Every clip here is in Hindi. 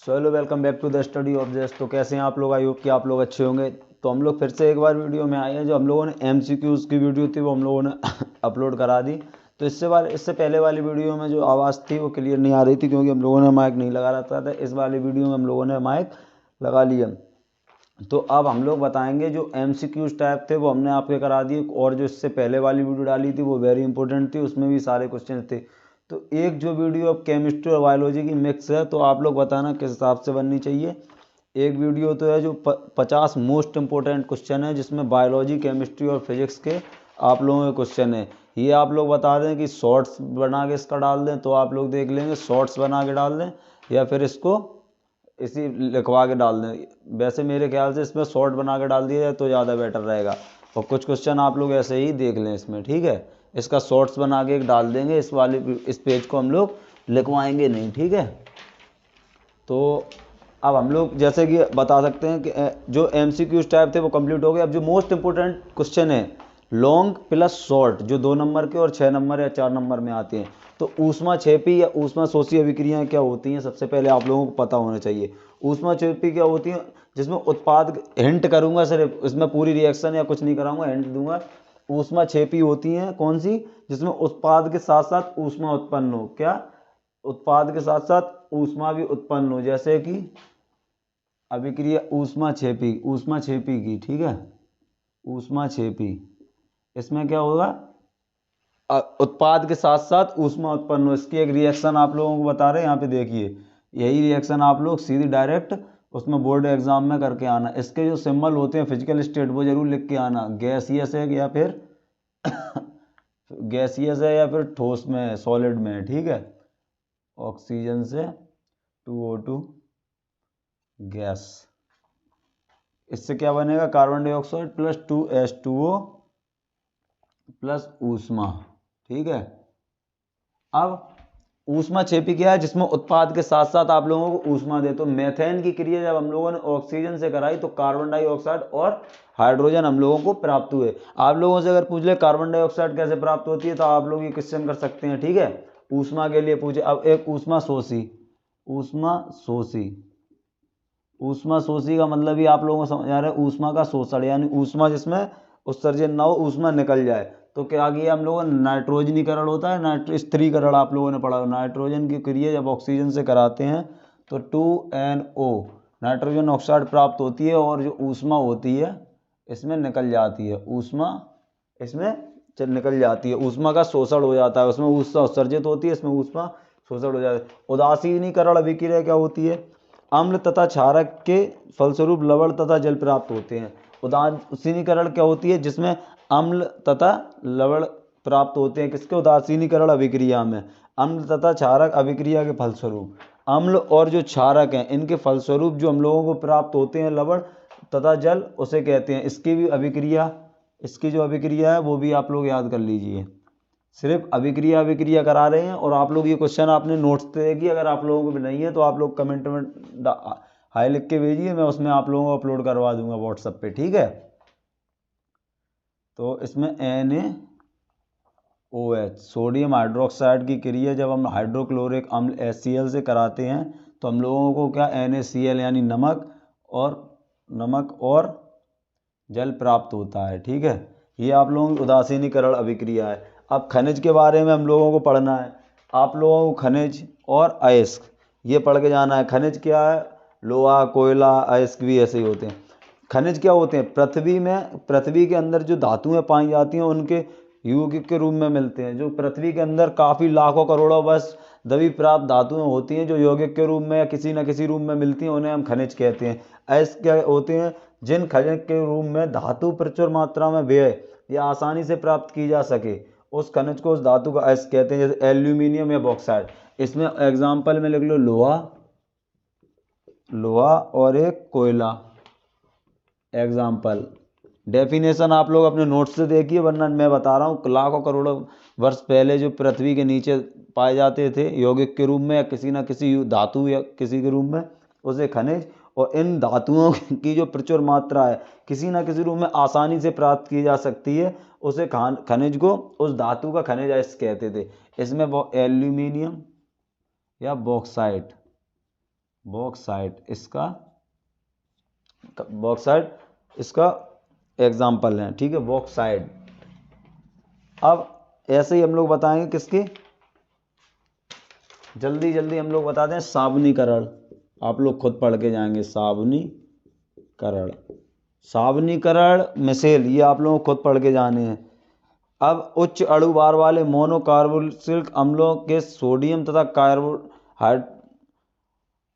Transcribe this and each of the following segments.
So hello, welcome back to the study of jess. तो कैसे हैं आप लोग? आई होप कि आप लोग अच्छे होंगे। तो हम लोग फिर से एक बार वीडियो में आए हैं। जो हम लोगों ने एमसीक्यूज़ की वीडियो थी वो हम लोगों ने अपलोड करा दी। तो इससे पहले वाली वीडियो में जो आवाज़ थी वो क्लियर नहीं आ रही थी, क्योंकि हम लोगों ने माइक नहीं लगा रखा था। इस वाली वीडियो में हम लोगों ने माइक लगा लिया। तो अब हम लोग बताएंगे जो एमसीक्यूज़ टाइप थे वो हमने आपके करा दिए, और जो इससे पहले वाली वीडियो डाली थी वो वेरी इंपॉर्टेंट थी, उसमें भी सारे क्वेश्चन थे। तो एक जो वीडियो अब केमिस्ट्री और बायोलॉजी की मिक्स है, तो आप लोग बताना किस हिसाब से बननी चाहिए। एक वीडियो तो है जो 50 मोस्ट इम्पोर्टेंट क्वेश्चन है, जिसमें बायोलॉजी, केमिस्ट्री और फिजिक्स के आप लोगों के क्वेश्चन है। ये आप लोग बता दें कि शॉर्ट्स बना के इसका डाल दें, तो आप लोग देख लेंगे। शॉर्ट्स बना के डाल दें या फिर इसको इसी लिखवा के डाल दें। वैसे मेरे ख्याल से इसमें शॉर्ट बना के डाल दिया जाए तो ज़्यादा बेटर रहेगा। और कुछ क्वेश्चन आप लोग ऐसे ही देख लें इसमें, ठीक है। इसका शॉर्ट्स बना के डाल देंगे। इस पेज को हम लोग लिखवाएंगे नहीं, ठीक है। तो अब हम लोग जैसे कि बता सकते हैं कि जो एमसीक्यूज टाइप थे वो कंप्लीट हो गए। अब जो मोस्ट इंपोर्टेंट क्वेश्चन है, लॉन्ग प्लस शॉर्ट, जो 2 नंबर के और 6 नंबर या 4 नंबर में आते हैं। तो ऊष्मा क्षेपी या ऊष्मा शोषी अभिक्रियाएं क्या होती हैं, सबसे पहले आप लोगों को पता होना चाहिए। ऊष्मा क्षेपी क्या होती है, जिसमें उत्पाद, हिंट करूंगा सिर्फ, इसमें पूरी रिएक्शन या कुछ नहीं कराऊंगा, हिंट दूंगा। ऊष्मा क्षेपी होती हैं कौन सी, जिसमें उत्पाद के साथ साथ ऊष्मा उत्पन्न हो। क्या? उत्पाद के साथ साथ ऊष्मा भी उत्पन्न हो, जैसे कि अभिक्रिया ऊष्मा क्षेपी की, ठीक है। ऊष्मा क्षेपी, इसमें क्या होगा, उत्पाद के साथ साथ ऊष्मा उत्पन्न हो। इसकी एक रिएक्शन आप लोगों को बता रहे हैं, यहाँ पे देखिए। यही रिएक्शन आप लोग सीधी डायरेक्ट उसमें बोर्ड एग्जाम में करके आना। इसके जो सिंबल होते हैं फिजिकल स्टेट वो जरूर लिख के आना। गैसियस है या फिर गैसियस है या फिर ठोस में है, सॉलिड में है, ठीक है। ऑक्सीजन से 2O2 गैस, इससे क्या बनेगा, carbon dioxide plus 2H2O plus ऊष्मा, ठीक है। अब ऊष्मा क्षेपी क्या है, जिसमें उत्पाद के साथ साथ आप लोगों को ऊष्मा दे। तो मेथेन की क्रिया जब हम लोगों ने ऑक्सीजन से कराई तो कार्बन डाइऑक्साइड और हाइड्रोजन हम लोगों को प्राप्त हुए। आप लोगों से अगर पूछ ले कार्बन डाइऑक्साइड कैसे प्राप्त होती है, तो आप लोग ये क्वेश्चन कर सकते हैं, ठीक है। ऊष्मा के लिए पूछे। अब एक ऊष्मा शोषी, ऊष्मा शोषी, ऊष्मा शोषी का मतलब ही आप लोगों को समझ आ रहा है, ऊष्मा का शोषण, यानी ऊष्मा जिसमें उत्सर्जन ना हो, ऊष्मा निकल जाए। तो क्या किया हम लोगों ने, नाइट्रोजनीकरण होता है, स्त्रीकरण आप लोगों ने पढ़ा। नाइट्रोजन की क्रिया जब ऑक्सीजन से कराते हैं तो 2NO नाइट्रोजन ऑक्साइड प्राप्त होती है, और जो ऊष्मा होती है इसमें निकल जाती है। ऊष्मा इसमें निकल जाती है, ऊष्मा का शोषण हो जाता है। उसमें ऊष्मा उत्सर्जित होती है, इसमें ऊष्मा शोषण हो जाता है। उदासीनीकरण अभिक्रिया क्या होती है, अम्ल तथा क्षारक के फलस्वरूप लवण तथा जल प्राप्त होते हैं। उदासीनीकरण क्या होती है, जिसमें अम्ल तथा लवण प्राप्त होते हैं। किसके? उदासीनीकरण अभिक्रिया में अम्ल तथा क्षारक अभिक्रिया के फलस्वरूप। अम्ल और जो क्षारक हैं इनके फलस्वरूप जो हम लोगों को प्राप्त होते हैं लवण तथा जल, उसे कहते हैं। इसकी भी अभिक्रिया, इसकी जो अभिक्रिया है वो भी आप लोग याद कर लीजिए। सिर्फ अभिक्रिया करा रहे हैं, और आप लोग ये क्वेश्चन आपने नोट्स पे देखिए। अगर आप लोगों को भी नहीं है तो आप लोग कमेंट में हाई लिख के भेजिए, मैं उसमें आप लोगों को अपलोड करवा दूंगा व्हाट्सएप पे, ठीक है। तो इसमें NaOH, सोडियम हाइड्रोक्साइड की क्रिया जब हम हाइड्रोक्लोरिक अम्ल HCl से कराते हैं तो हम लोगों को क्या, NaCl यानी नमक और जल प्राप्त होता है, ठीक है। ये आप लोगों की उदासीनीकरण अभिक्रिया है। अब खनिज के बारे में हम लोगों को पढ़ना है। आप लोगों को खनिज और अयस्क ये पढ़ के जाना है। खनिज क्या है, लोहा, कोयला, अयस्क भी ऐसे ही होते हैं। खनिज क्या होते हैं, पृथ्वी के अंदर जो धातुएं पाई जाती हैं उनके यौगिक के रूप में मिलते हैं। जो पृथ्वी के अंदर काफ़ी लाखों करोड़ों वर्ष दबी प्राप्त धातुएं होती हैं, जो यौगिक के रूप में या किसी न किसी रूप में मिलती हैं, उन्हें हम खनिज कहते हैं। अयस्क क्या होते हैं, जिन खनिज के रूप में धातु प्रचुर मात्रा में व्यय या आसानी से प्राप्त की जा सके, उस खनिज को, उस धातु का अयस्क कहते हैं। जैसे एल्यूमिनियम या बॉक्साइड। इसमें एग्जाम्पल में लिख लो लोहा और एक कोयला, एग्जाम्पल। डेफिनेशन आप लोग अपने नोट्स से देखिए, वरना मैं बता रहा हूँ लाखों करोड़ों वर्ष पहले जो पृथ्वी के नीचे पाए जाते थे यौगिक के रूप में या किसी न किसी धातु या किसी के रूप में, उसे खनिज। और इन धातुओं की जो प्रचुर मात्रा है किसी न किसी रूप में आसानी से प्राप्त की जा सकती है, उसे खनिज को, उस धातु का खनिज अयस्क कहते थे। इसमें एल्यूमिनियम या बॉक्साइट, बॉक्साइट इसका एग्जाम्पल है, ठीक है, बॉक्साइट। अब ऐसे ही हम लोग बताएंगे किसके, जल्दी जल्दी हम लोग बताते हैं साबुनीकरण। आप लोग खुद पढ़ के जाएंगे, साबुनीकरण मिसेल, ये आप लोगों को खुद पढ़ के जाने हैं। अब उच्च अणु भार वाले मोनोकार्बोक्सिलिक अम्लों के सोडियम तथा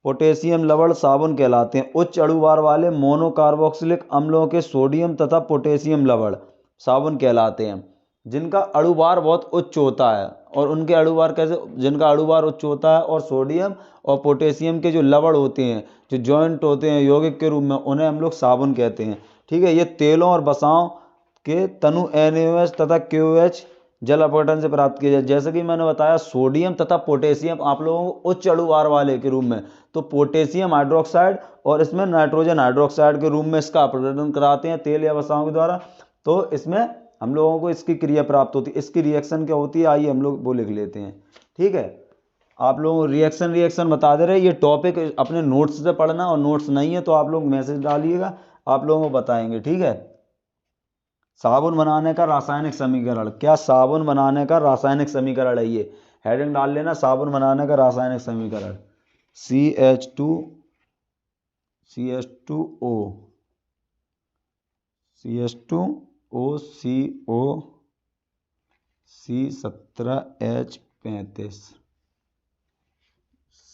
पोटेशियम लवण साबुन कहलाते हैं। उच्च अणु भार वाले मोनोकार्बोक्सिलिक अम्लों के सोडियम तथा पोटेशियम लवण साबुन कहलाते हैं, जिनका अणु भार बहुत उच्च होता है। और उनके अणु भार कैसे, जिनका अणु भार उच्च होता है और सोडियम और पोटेशियम के जो लवण होते हैं, जो जॉइंट होते हैं यौगिक के रूप में, उन्हें हम लोग साबुन कहते हैं, ठीक है। ये तेलों और वसाओं के तनु NaOH तथा KOH जल अपघटन से प्राप्त किया जाए। जैसे कि मैंने बताया सोडियम तथा पोटेशियम आप लोगों को उच्च अणु भार वाले के रूप में, तो पोटेशियम हाइड्रोक्साइड और इसमें नाइट्रोजन हाइड्रोक्साइड के रूप में इसका अपघटन कराते हैं तेल या वसाओं के द्वारा, तो इसमें हम लोगों को इसकी क्रिया प्राप्त होती है। इसकी रिएक्शन क्या होती है, आइए हम लोग वो लिख लेते हैं, ठीक है। आप लोगों को रिएक्शन बता दे रहे हैं। ये टॉपिक अपने नोट्स से पढ़ना, और नोट्स नहीं है तो आप लोग मैसेज डालिएगा, आप लोगों को बताएंगे, ठीक है। साबुन बनाने का रासायनिक समीकरण, क्या साबुन बनाने का रासायनिक समीकरण है, ये हेडिंग डाल लेना, साबुन बनाने का रासायनिक समीकरण CH2O C17H35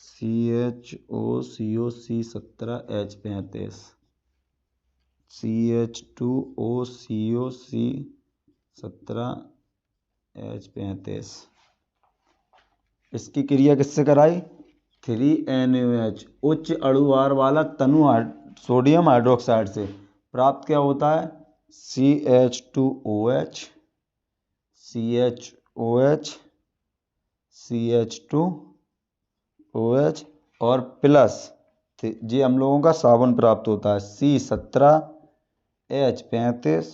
CHOCOC17H35 CH2OCOC17H35। इसकी क्रिया किससे कराई, 3NaOH उच्च अणु भार वाला तनु सोडियम हाइड्रोक्साइड से प्राप्त क्या होता है, CH2OH CH2OH और प्लस जी हम लोगों का साबुन प्राप्त होता है C17H35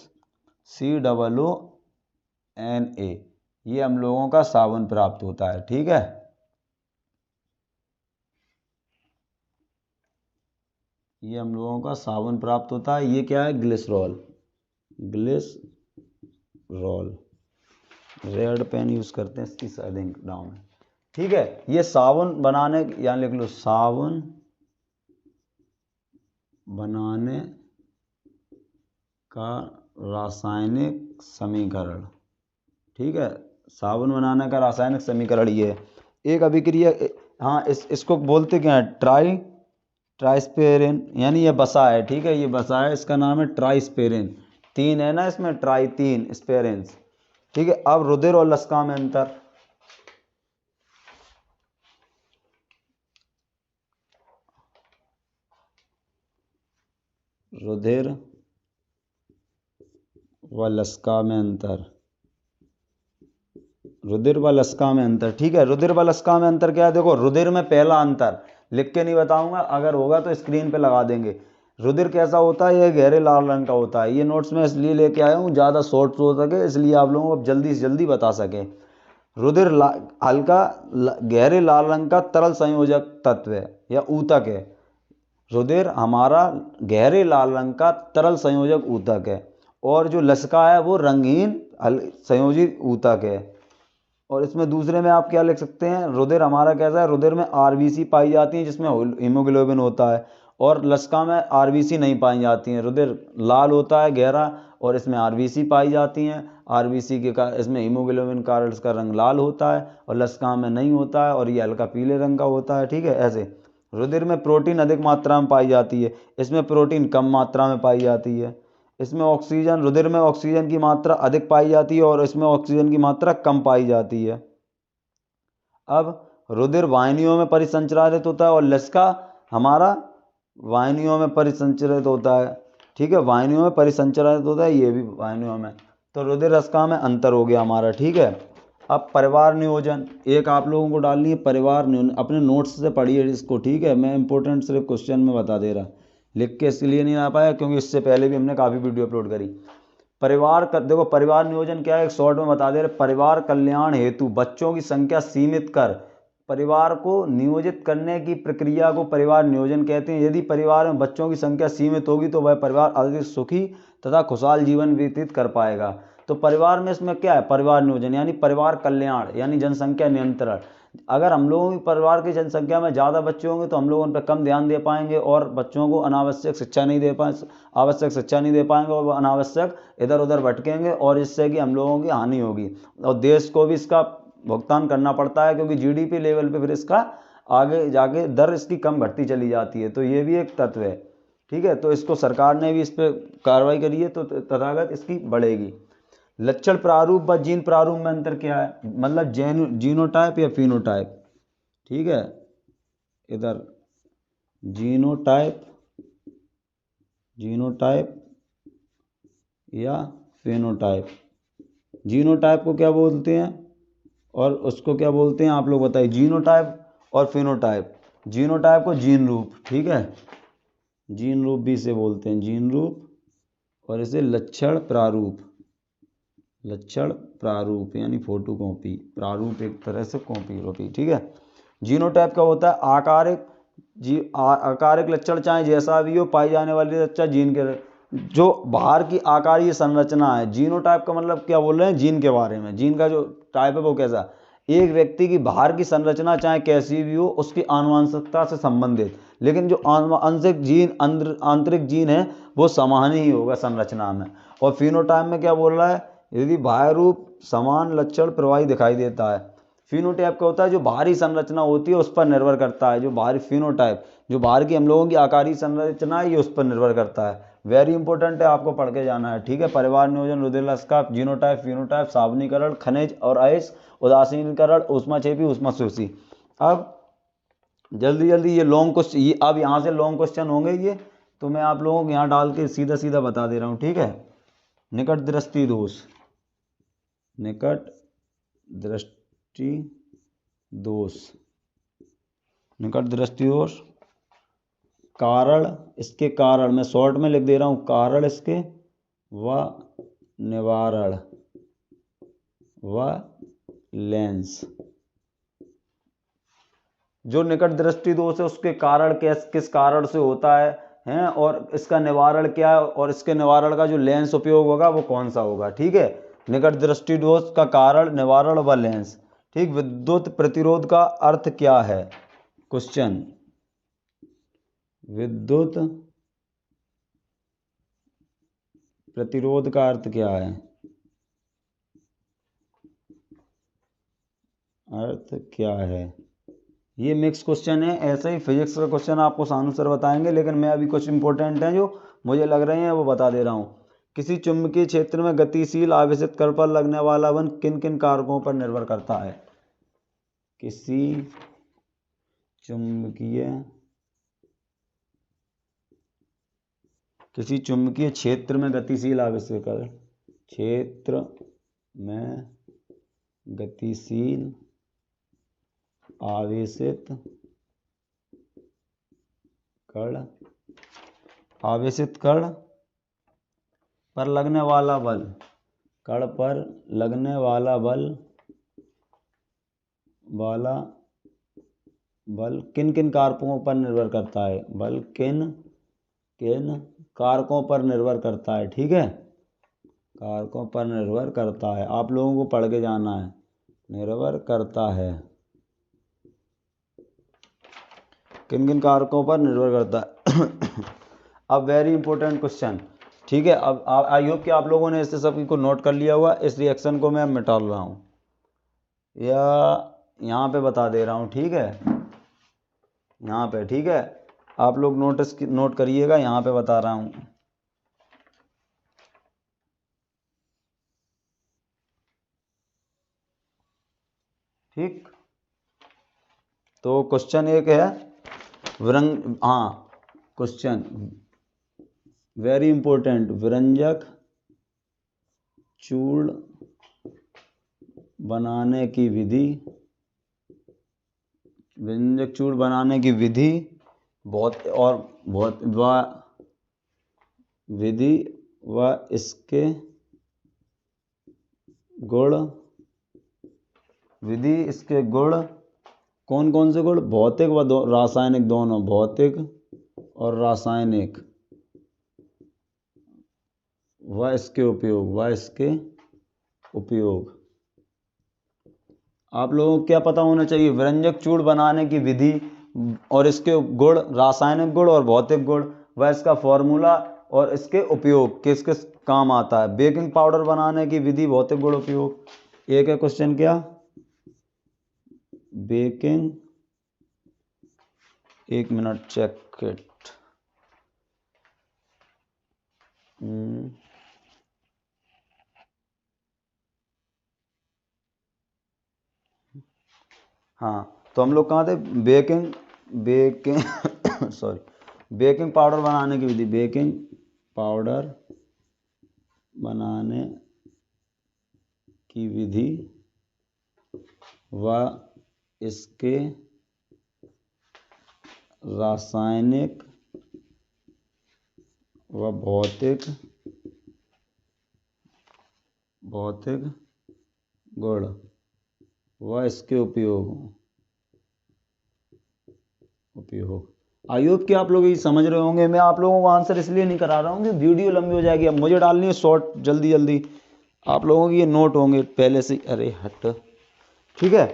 COONA, ये हम लोगों का साबुन प्राप्त होता है, ठीक है। ये हम लोगों का साबुन प्राप्त होता है। ये क्या है, ग्लिसरॉल, रेड पेन यूज करते हैं, इसकी शेडिंग डाउन है, ठीक है। ये साबुन बनाने, यहाँ लिख लो साबुन बनाने का रासायनिक समीकरण, ठीक है। साबुन बनाने का रासायनिक समीकरण ये है। एक अभिक्रिया, हाँ इसको बोलते क्या है, ट्राइस्पेरिन, यानी ये बसा है, ठीक है, ये बसा है, इसका नाम है ट्राइस्पेरिन, 3 है ना इसमें, 3 स्पेरेंस, ठीक है। अब रुधिर और लसिका में अंतर, रुधिर व लसिका में अंतर, ठीक है। रुधिर व लसिका में अंतर क्या है, देखो रुधिर में पहला अंतर लिख के नहीं बताऊंगा, अगर होगा तो स्क्रीन पे लगा देंगे। रुधिर कैसा होता है, ये गहरे लाल रंग का होता है। ये नोट्स में इसलिए लेके आया हूँ, ज़्यादा शॉर्ट हो सके, इसलिए आप लोगों को जल्दी से जल्दी बता सके। रुधिर हल्का गहरे लाल रंग का तरल संयोजक तत्व है या ऊतक है। रुधिर हमारा गहरे लाल रंग का तरल संयोजक ऊतक है, और जो लसिका है वो रंगहीन संयोजित ऊतक है। और इसमें दूसरे में आप क्या लिख सकते हैं, रुधिर हमारा कैसा है, रुधिर में RBC पाई जाती है जिसमें हीमोग्लोबिन होता है, और लसिका में RBC नहीं पाई जाती हैं। रुधिर लाल होता है गहरा, और इसमें RBC पाई जाती हैं। RBC के कारण इसमें हीमोग्लोबिन कारण इसका रंग लाल होता है, और लसिका में नहीं होता है, और ये हल्का पीले रंग का होता है, ठीक है। ऐसे रुधिर में प्रोटीन अधिक मात्रा में पाई जाती है, इसमें प्रोटीन कम मात्रा में पाई जाती है। इसमें ऑक्सीजन, रुधिर में ऑक्सीजन की मात्रा अधिक पाई जाती है, और इसमें ऑक्सीजन की मात्रा कम पाई जाती है। अब रुधिर वाहिनियों में परिसंचरित होता है, और लसिका हमारा वाहिनियों में परिसंचरित होता है, ठीक है, वाहिनियों में परिसंचरित होता है, ये भी वाहिनियों में। तो रुधिर लसिका में अंतर हो गया हमारा, ठीक है। अब परिवार नियोजन, एक आप लोगों को डालनी है परिवार नियोजन, अपने नोट्स से पढ़िए इसको, ठीक है। मैं इंपॉर्टेंट सिर्फ क्वेश्चन में बता दे रहा, लिख के इसलिए नहीं आ पाया क्योंकि इससे पहले भी हमने काफ़ी वीडियो अपलोड करी। देखो परिवार नियोजन क्या है, एक शॉर्ट में बता दे रहे, परिवार कल्याण हेतु बच्चों की संख्या सीमित कर परिवार को नियोजित करने की प्रक्रिया को परिवार नियोजन कहते हैं। यदि परिवार में बच्चों की संख्या सीमित होगी तो वह परिवार अधिक सुखी तथा खुशहाल जीवन व्यतीत कर पाएगा। तो परिवार में इसमें क्या है, परिवार नियोजन यानी परिवार कल्याण यानी जनसंख्या नियंत्रण। अगर हम लोगों की परिवार की जनसंख्या में ज़्यादा बच्चे होंगे तो हम लोग उन पर कम ध्यान दे पाएंगे और बच्चों को अनावश्यक शिक्षा नहीं दे आवश्यक शिक्षा नहीं दे पाएंगे और वो अनावश्यक इधर उधर भटकेंगे और इससे कि हम लोगों की हानि होगी और देश को भी इसका भुगतान करना पड़ता है, क्योंकि जीडीपी लेवल पे फिर इसका आगे जाके दर इसकी कम घटती चली जाती है। तो ये भी एक तत्व है, ठीक है। तो इसको सरकार ने भी इस पर कार्रवाई करी है तो तथागत इसकी बढ़ेगी। लक्षण प्रारूप व जीन प्रारूप में अंतर क्या है, मतलब जीनोटाइप या फिनोटाइप, ठीक है। इधर जीनोटाइप या फेनोटाइप। जीनोटाइप को क्या बोलते हैं और उसको क्या बोलते हैं आप लोग बताइए। जीनोटाइप और फिनोटाइप। जीनोटाइप को जीन रूप, ठीक है, जीन रूप भी इसे बोलते हैं, जीन रूप, और इसे लक्षण प्रारूप यानी फोटो कॉपी, प्रारूप एक तरह से कॉपी, ठीक है। जीनोटाइप का होता है आकारिक लक्षण, चाहे जैसा भी हो, पाई जाने वाली लक्षण जीन के जो बाहर की आकारीय संरचना है। जीनोटाइप का मतलब क्या बोल रहे हैं, जीन के बारे में। जीन का जो टाइप है वो कैसा, एक व्यक्ति की बाहर की संरचना चाहे कैसी भी हो उसकी आनुवंशिकता से संबंधित, लेकिन जो आंशिक जीन आंतरिक जीन है वो समान ही होगा संरचना में। और फिनोटाइप में क्या बोल रहा है, यदि बाह्य रूप समान लक्षण प्रवाही दिखाई देता है। फिनोटाइप का होता है जो बाहरी संरचना होती है उस पर निर्भर करता है, जो बाहरी फिनोटाइप जो बाहर की हम लोगों की आकारी संरचना है ये उस पर निर्भर करता है। वेरी इंपॉर्टेंट है, आपको पढ़ के जाना है, ठीक है। परिवार नियोजन, रुधिरास्राव, जीनोटाइप, फिनोटाइप, साबुनीकरण, खनिज और अयस्क, उदासीनीकरण, ऊष्माक्षेपी, ऊष्माशोषी। अब जल्दी ये लॉन्ग क्वेश्चन, ये अब यहाँ से लॉन्ग क्वेश्चन होंगे ये, तो मैं आप लोगों को यहाँ डाल के सीधा बता दे रहा हूँ, ठीक है। निकट दृष्टि दोष, निकट दृष्टि दोष कारण, इसके कारण मैं शॉर्ट में लिख दे रहा हूँ, कारण इसके व निवारण व लेंस। जो निकट दृष्टि दोष है उसके कारण किस कारण से होता है हैं, और इसका निवारण क्या है, और इसके निवारण का जो लेंस उपयोग होगा वो कौन सा होगा, ठीक है। निकट दृष्टि दोष का कारण, निवारण व लेंस, ठीक। विद्युत प्रतिरोध का अर्थ क्या है, क्वेश्चन, विद्युत प्रतिरोध का अर्थ क्या है, अर्थ क्या है। ये मिक्स क्वेश्चन है, ऐसे ही फिजिक्स का क्वेश्चन आपको सानू सर बताएंगे, लेकिन मैं अभी कुछ इंपॉर्टेंट हैं जो मुझे लग रहे हैं वो बता दे रहा हूँ। किसी चुंबकीय क्षेत्र में गतिशील आवेशित कण पर लगने वाला बल किन किन कारकों पर निर्भर करता है। किसी चुंबकीय क्षेत्र में गतिशील आवेशित कण, क्षेत्र में गतिशील आवेशित कण पर लगने वाला बल, कण पर लगने वाला बल किन किन कारकों पर निर्भर करता है, बल किन कारकों पर निर्भर करता है, ठीक है, कारकों पर निर्भर करता है। आप लोगों को पढ़ के जाना है, निर्भर करता है, किन किन कारकों पर निर्भर करता है। अब वेरी इंपॉर्टेंट क्वेश्चन, ठीक है। अब आई होप कि आप लोगों ने इससे सभी को नोट कर लिया हुआ। इस रिएक्शन को मैं मिटा रहा हूँ या यहाँ पे बता दे रहा हूँ, ठीक है, यहाँ पे, ठीक है। आप लोग नोट करिएगा, यहाँ पे बता रहा हूँ। ठीक, तो क्वेश्चन एक है क्वेश्चन वेरी इंपॉर्टेंट, व्यंजक चूर्ण बनाने की विधि, व्यंजक चूर्ण बनाने की विधि विधि व इसके गुण, विधि इसके गुण कौन कौन से गुण? भौतिक व रासायनिक दोनों, भौतिक और रासायनिक व इसके उपयोग। आप लोगों को क्या पता होना चाहिए? व्यंजक चूर्ण बनाने की विधि और इसके गुण, रासायनिक गुण और भौतिक गुण, व इसका फॉर्मूला और इसके उपयोग, किस किस काम आता है। बेकिंग पाउडर बनाने की विधि, भौतिक गुण, उपयोग। एक है क्वेश्चन क्या? बेकिंग, एक मिनट चेक इट। हाँ, तो हम लोग कहाँ थे? बेकिंग सॉरी, बेकिंग पाउडर बनाने की विधि, बेकिंग पाउडर बनाने की विधि व इसके रासायनिक व भौतिक गुण व इसके उपयोग। आई होप कि आप लोग ये समझ रहे होंगे। मैं आप लोगों को आंसर इसलिए नहीं करा रहा हूँ कि वीडियो लंबी हो जाएगी। अब मुझे डालनी है शॉर्ट, जल्दी जल्दी। आप लोगों के ये नोट होंगे पहले से। अरे हट, ठीक है।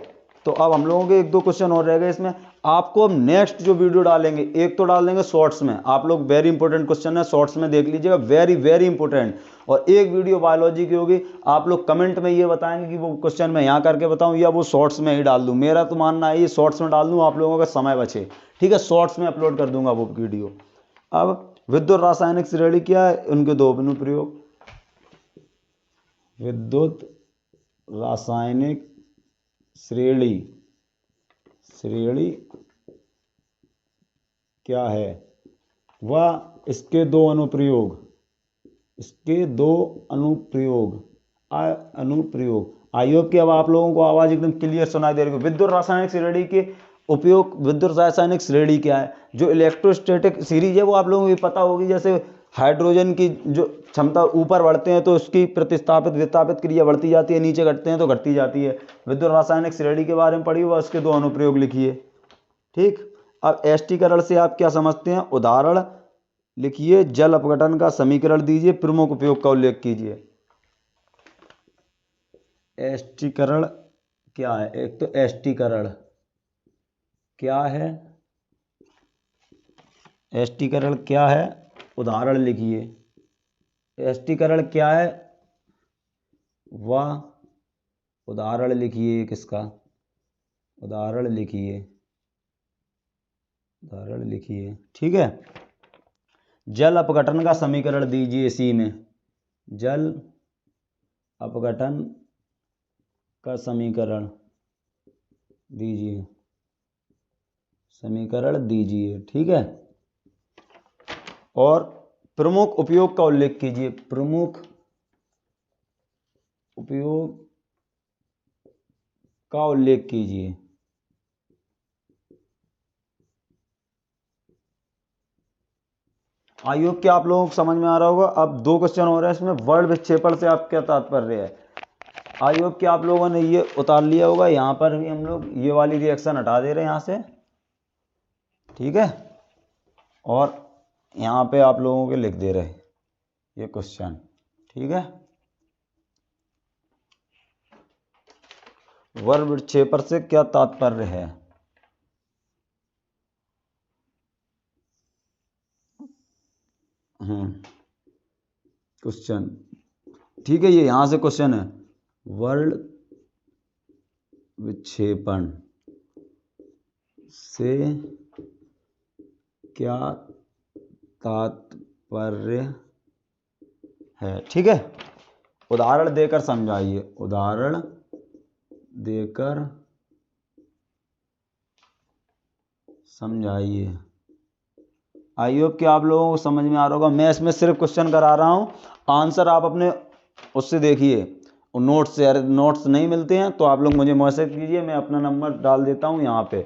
तो अब हम लोगों के 1-2 क्वेश्चन और रह गए इसमें। आपको अब नेक्स्ट जो वीडियो डालेंगे, एक तो डाल देंगे शॉर्ट्स में। आप लोग वेरी इंपॉर्टेंट क्वेश्चन है, शॉर्ट्स में देख लीजिएगा, वेरी वेरी इंपॉर्टेंट। और एक वीडियो बायोलॉजी की होगी। आप लोग कमेंट में ये बताएंगे कि वो क्वेश्चन मैं यहाँ करके बताऊँ या वो शॉर्ट्स में ही डाल दूँ। मेरा तो मानना है ये शॉर्ट्स में डाल दूँ, आप लोगों का समय बचे। ठीक है, शॉर्ट्स में अपलोड कर दूंगा वो वीडियो। अब विद्युत रासायनिक श्रेणी क्या है, उनके 2 अनुप्रयोग। विद्युत रासायनिक श्रेणी क्या है वह इसके 2 अनुप्रयोग। आई होप कि अब आप लोगों को आवाज एकदम क्लियर सुनाई दे रही है। विद्युत रासायनिक श्रेणी के उपयोग। विद्युत रासायनिक श्रेणी क्या है? जो इलेक्ट्रोस्टैटिक सीरीज है वो आप लोगों को पता होगी। जैसे हाइड्रोजन की जो क्षमता ऊपर बढ़ते हैं तो उसकी प्रतिस्थापित विस्थापित क्रिया बढ़ती जाती है, नीचे घटते हैं तो घटती जाती है। विद्युत रासायनिक श्रेणी के बारे में पढ़िए व उसके 2 अनुप्रयोग लिखिए। ठीक। अब एष्टीकरण से आप क्या समझते हैं? उदाहरण लिखिए, जल अपघटन का समीकरण दीजिए, प्रमुख उपयोग का उल्लेख कीजिए। एष्टीकरण क्या है? एक तो एष्टीकरण क्या है, एष्टीकरण क्या है, उदाहरण लिखिए। एष्टीकरण क्या है वह उदाहरण लिखिए। किसका? उदाहरण लिखिए। ठीक है। जल अपघटन का समीकरण दीजिए। इसी में जल अपघटन का समीकरण दीजिए। ठीक है। और प्रमुख उपयोग का उल्लेख कीजिए। प्रमुख उपयोग का उल्लेख कीजिए। आई होप कि आप लोगों को समझ में आ रहा होगा। अब 2 क्वेश्चन हो रहे हैं इसमें। वर्ण विक्षेपण से आप क्या तात्पर्य है? आई होप कि आप लोगों ने ये उतार लिया होगा। यहाँ पर भी हम लोग ये वाली रिएक्शन हटा दे रहे हैं यहाँ से। ठीक है। और यहाँ पे आप लोगों के लिख दे रहे ये क्वेश्चन। ठीक है। वर्ण विक्षेपण से क्या तात्पर्य है? क्वेश्चन। ठीक है, ये यहां से क्वेश्चन है। वर्ण विक्षेपण से क्या तात्पर्य है? ठीक है। उदाहरण देकर समझाइए। उदाहरण देकर समझाइए। आई होप कि आप लोगों को समझ में आ रहा होगा। मैं इसमें सिर्फ क्वेश्चन करा रहा हूं, आंसर आप अपने उससे देखिए। और नोट्स से, अगर नोट्स नहीं मिलते हैं तो आप लोग मुझे मैसेज कीजिए, मैं अपना नंबर डाल देता हूं यहाँ पे।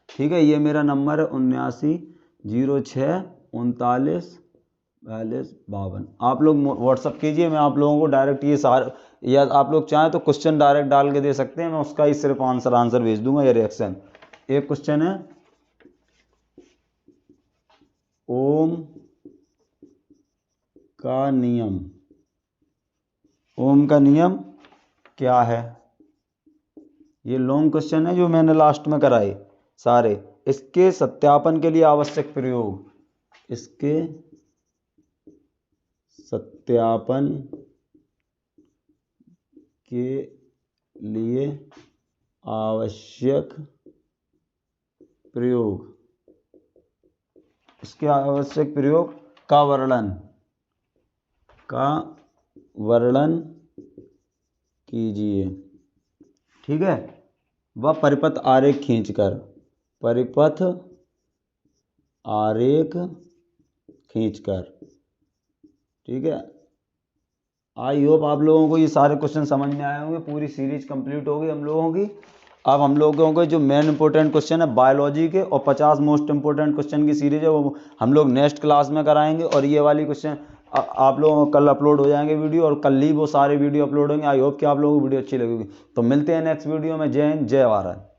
ठीक है, ये मेरा नंबर है 7906394252। आप लोग व्हाट्सअप कीजिए, मैं आप लोगों को डायरेक्ट ये सारे, या आप लोग चाहें तो क्वेश्चन डायरेक्ट डाल के दे सकते हैं, मैं उसका ही सिर्फ आंसर भेज दूंगा या रिएक्शन। एक क्वेश्चन है ओम का नियम, ओम का नियम क्या है। ये लॉन्ग क्वेश्चन है जो मैंने लास्ट में कराए सारे। इसके सत्यापन के लिए आवश्यक प्रयोग, इसके सत्यापन के लिए आवश्यक प्रयोग, इसके आवश्यक प्रयोग का वर्णन कीजिए। ठीक है, वह परिपथ आरेख खींचकर, परिपथ आरेख खींचकर। ठीक है, आई होप आप लोगों को ये सारे क्वेश्चन समझ में आए होंगे। पूरी सीरीज कंप्लीट हो गई हम लोगों की। अब हम लोगों को जो मेन इंपॉर्टेंट क्वेश्चन है बायोलॉजी के और 50 मोस्ट इंपॉर्टेंट क्वेश्चन की सीरीज है वो हम लोग नेक्स्ट क्लास में कराएंगे। और ये वाली क्वेश्चन आप लोगों को कल अपलोड हो जाएंगे वीडियो, और कल ही वो सारे वीडियो अपलोड होंगे। आई होप कि आप लोगों को वीडियो अच्छी लगेगी। तो मिलते हैं नेक्स्ट वीडियो में। जय हिंद, जय भारत।